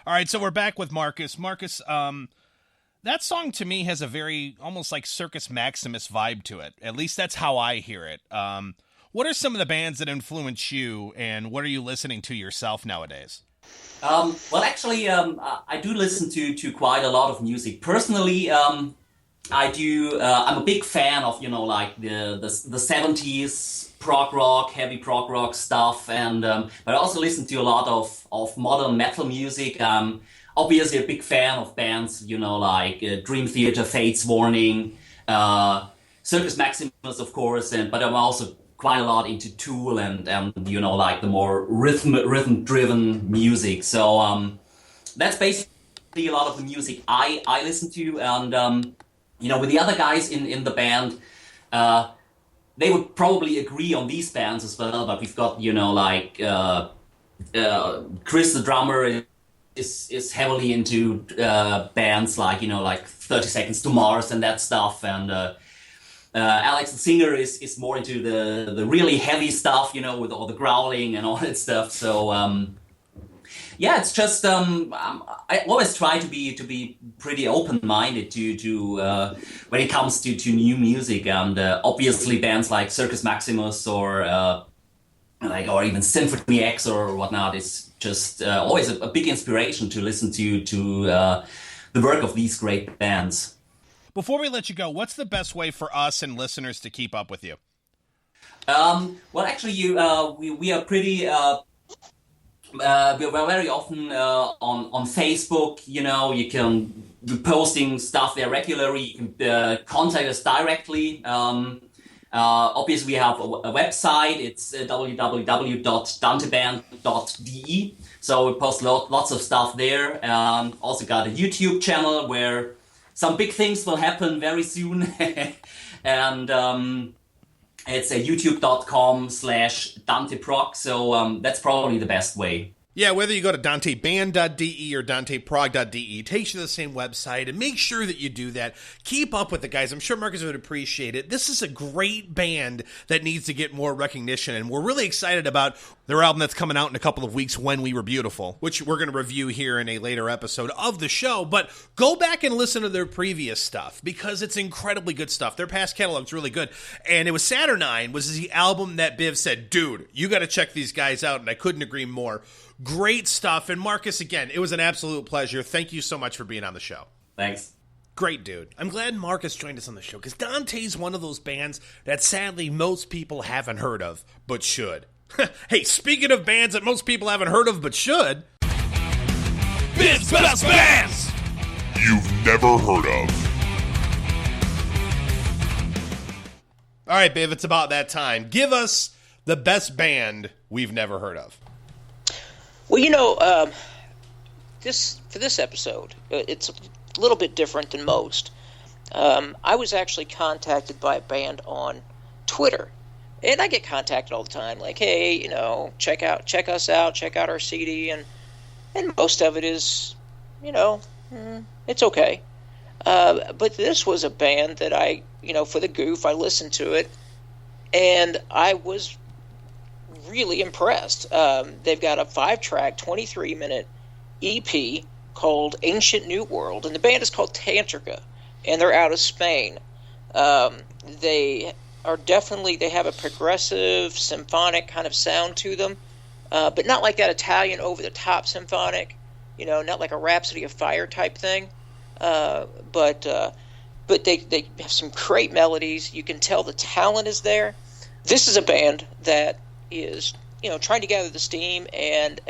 All right, so we're back with Markus. Markus, that song to me has a very almost like Circus Maximus vibe to it. At least that's how I hear it. What are some of the bands that influence you, and what are you listening to yourself nowadays? Well, actually, I do listen to quite a lot of music. Personally, I do. I'm a big fan of like the 70s prog rock, heavy prog rock stuff, and but I also listen to a lot of modern metal music. Obviously a big fan of bands, like Dream Theater, Fates Warning, Circus Maximus, of course, but I'm also quite a lot into Tool and like the more rhythm driven music. So that's basically a lot of the music I listen to, and with the other guys in the band, they would probably agree on these bands as well. But we've got like Chris, the drummer, is heavily into bands like like 30 Seconds to Mars and that stuff, and Alex, the singer, is more into the really heavy stuff, with all the growling and all that stuff. So yeah, it's just I always try to be pretty open minded to when it comes to new music, and obviously bands like Circus Maximus or even Symphony X or whatnot is just always a big inspiration to listen to the work of these great bands. Before we let you go, what's the best way for us and listeners to keep up with you? Well, actually, we are pretty. We're very often on Facebook. You can be posting stuff there regularly. You can contact us directly. Obviously, we have a website. It's www.danteband.de. So we post lots of stuff there. Also got a YouTube channel where some big things will happen very soon. And it's youtube.com/DanteProg. So that's probably the best way. Yeah, whether you go to danteband.de or danteprog.de, takes you to the same website, and make sure that you do that. Keep up with the guys. I'm sure Markus would appreciate it. This is a great band that needs to get more recognition, and we're really excited about their album that's coming out in a couple of weeks, When We Were Beautiful, which we're going to review here in a later episode of the show. But go back and listen to their previous stuff, because it's incredibly good stuff. Their past catalog's really good. And it was Saturnine was the album that Biv said, dude, you got to check these guys out, and I couldn't agree more. Great stuff. And Markus, again, it was an absolute pleasure. Thank you so much for being on the show. Thanks. Great dude. I'm glad Markus joined us on the show, because Dante's one of those bands that sadly most people haven't heard of, but should. Hey, speaking of bands that most people haven't heard of, but should. Biv's Best Bands You've Never Heard of. All right, Biv, it's about that time. Give us the best band we've never heard of. Well, for this episode, it's a little bit different than most. I was actually contacted by a band on Twitter, and I get contacted all the time, like, hey, check us out, check out our CD, and most of it is, it's okay. But this was a band that I, for the goof, I listened to it, and I was really impressed. They've got a 5-track, 23-minute EP called Ancient New World, and the band is called Tantrica, and they're out of Spain. They have a progressive symphonic kind of sound to them, but not like that Italian over-the-top symphonic, not like a Rhapsody of Fire type thing. But they have some great melodies. You can tell the talent is there. This is a band that is, trying to gather the steam and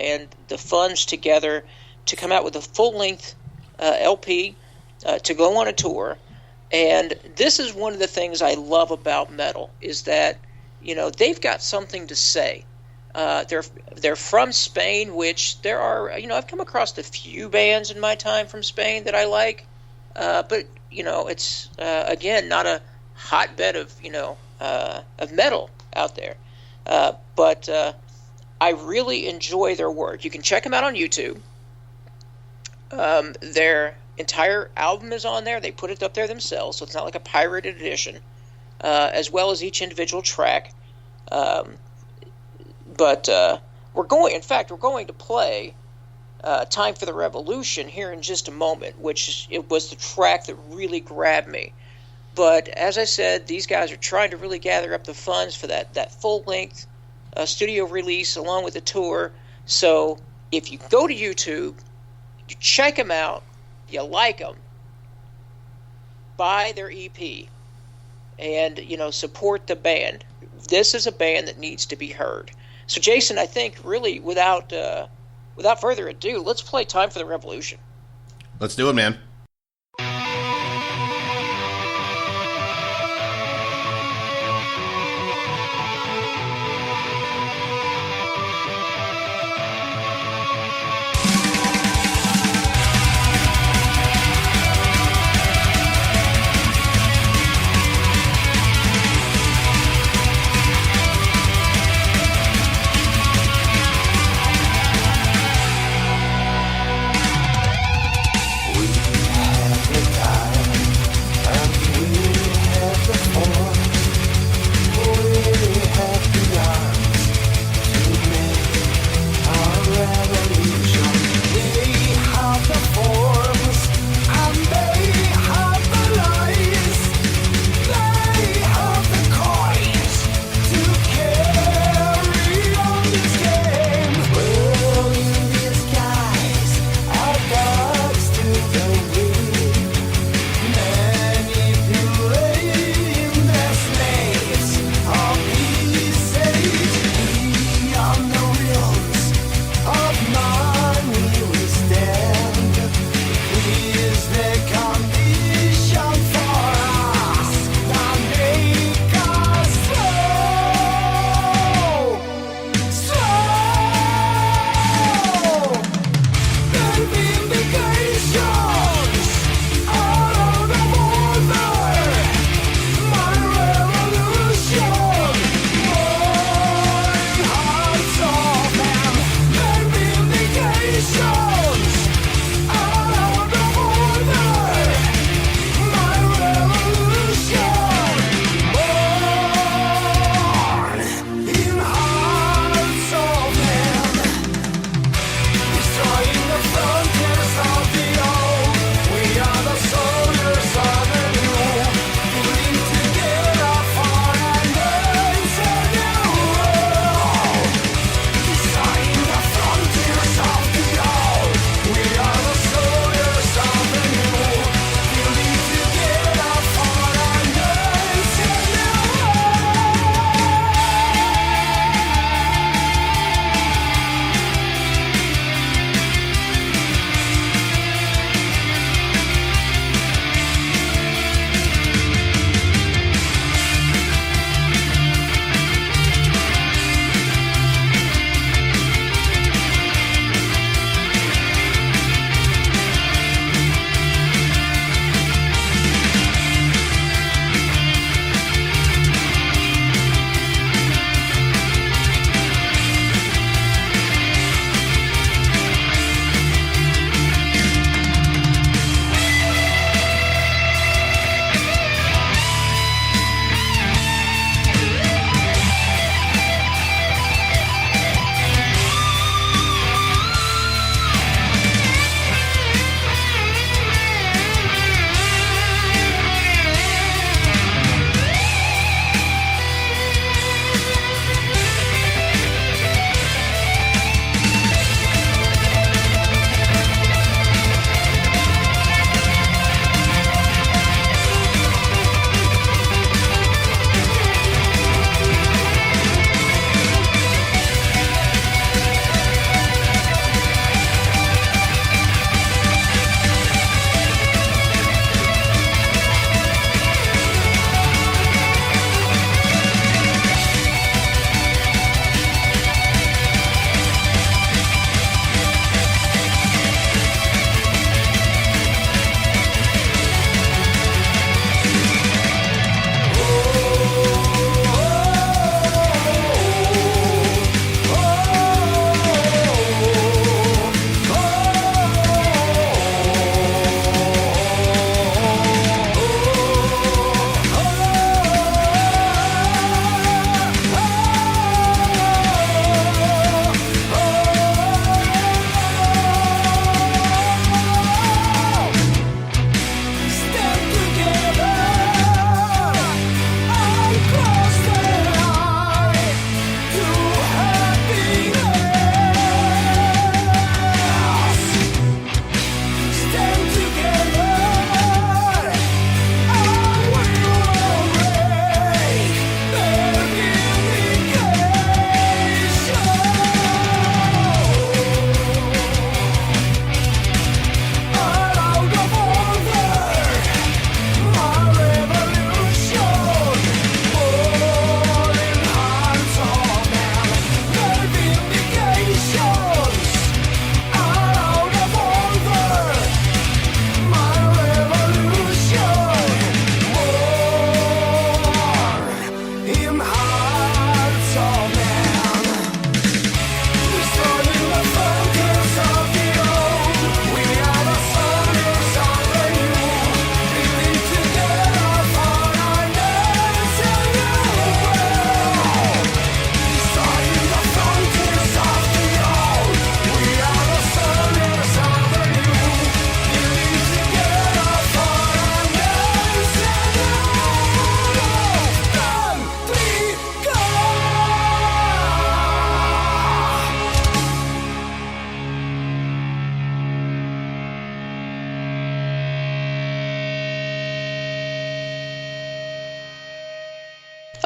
the funds together to come out with a full-length LP to go on a tour. And this is one of the things I love about metal, is that, they've got something to say. They're from Spain, which there are, I've come across a few bands in my time from Spain that I like, but, it's, again, not a hotbed of metal out there. But I really enjoy their work. You can check them out on YouTube. Their entire album is on there. They put it up there themselves, so it's not like a pirated edition, as well as each individual track. But we're going to play Time for the Revolution here in just a moment, which it was the track that really grabbed me. But as I said, these guys are trying to really gather up the funds for that full-length studio release along with the tour. So if you go to YouTube, you check them out, you like them, buy their EP, and support the band. This is a band that needs to be heard. So Jason, I think really without further ado, let's play Time for the Revolution. Let's do it, man.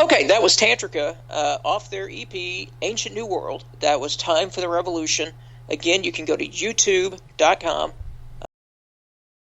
Okay, that was Tantrica off their EP, Ancient New World. That was Time for the Revolution. Again, you can go to youtube.com